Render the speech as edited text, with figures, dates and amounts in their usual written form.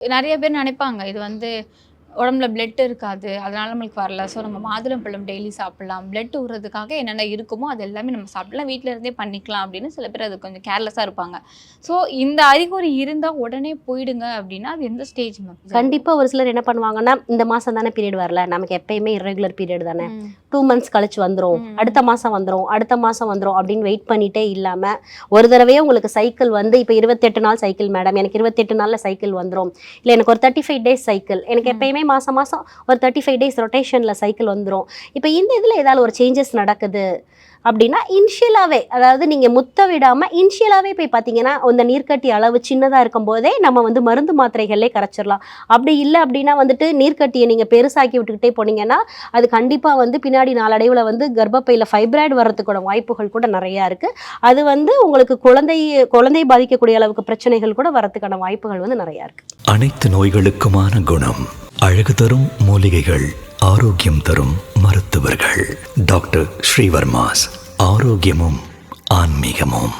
நெறைய பேர் நினைப்பாங்க, இது வந்து உடம்புல பிளட் இருக்காது. அதனால நம்மளுக்கு வரல. ஸோ நம்ம மாதுளம்பழம் டெய்லி சாப்பிடலாம். பிளட் ஊர்றதுக்காக என்னென்ன இருக்குமோ, அது எல்லாமே நம்ம சாப்பிடலாம். வீட்ல இருந்தே பண்ணிக்கலாம் அப்படின்னு சில பேர் அது கொஞ்சம் கேர்லெஸ்ஸா இருப்பாங்க. ஸோ இந்த அறிகுறி இருந்தா உடனே போயிடுங்க அப்படின்னா, அது எந்த ஸ்டேஜ் மேம்? கண்டிப்பா ஒரு சிலர் என்ன பண்ணுவாங்கன்னா, இந்த மாசம் தானே பீரியட் வரல. நமக்கு எப்பயுமே இர்ரெகுலர் பீரியட் தானே. 2 மந்த்ஸ் கழிச்சு வந்துரும். அடுத்த மாசம் வந்துரும். அடுத்த மாசம் வந்துரும் அப்படின்னு வெயிட் பண்ணிட்டே இல்லாம, ஒரு தடவையே உங்களுக்கு சைக்கிள் வந்து இப்ப 28 நாள் சைக்கிள் மேடம். எனக்கு 28 நாள்ல சைக்கிள் வந்துரும். இல்ல எனக்கு ஒரு 35 டேஸ் சைக்கிள். எனக்கு எப்பயுமே மாசம் மாசம் ஒரு 35 டேஸ் ரொட்டேஷன்ல சைக்கிள் வந்துரும். இப்ப இந்த இதுல ஏதாவது ஒரு சேஞ்சஸ் நடக்குது அப்படின்னா இனிஷியலாவே, அதாவது நீங்க முத்த விடாம இனிஷியலாவே போய் பார்த்தீங்கன்னா, அந்த நீர்க்கட்டி அளவு சின்னதா இருக்கும் போதே நம்ம வந்து மருந்து மாத்திரைகளே கரைச்சிடலாம். அப்படி இல்லை அப்படின்னா வந்துட்டு நீர்க்கட்டியை நீங்க பெருசாக்கி விட்டுக்கிட்டே போனீங்கன்னா, அது கண்டிப்பா வந்து பின்னாடி நாளடைவுல வந்து கர்ப்பப்பையில ஃபைப்ராய்டு வர்றதுக்கூட வாய்ப்புகள் கூட நிறையா இருக்கு. அது வந்து உங்களுக்கு குழந்தை பாதிக்கக்கூடிய அளவுக்கு பிரச்சனைகள் கூட வரதுக்கான வாய்ப்புகள் வந்து நிறையா இருக்கு. அனைத்து நோய்களுக்குமான குணம், அழகு தரும் மூலிகைகள், ஆரோக்கியம் தரும் மருத்துவர்கள். டாக்டர் ஸ்ரீவர்மாஸ். ஆரோக்கியமும் ஆன்மீகமும்.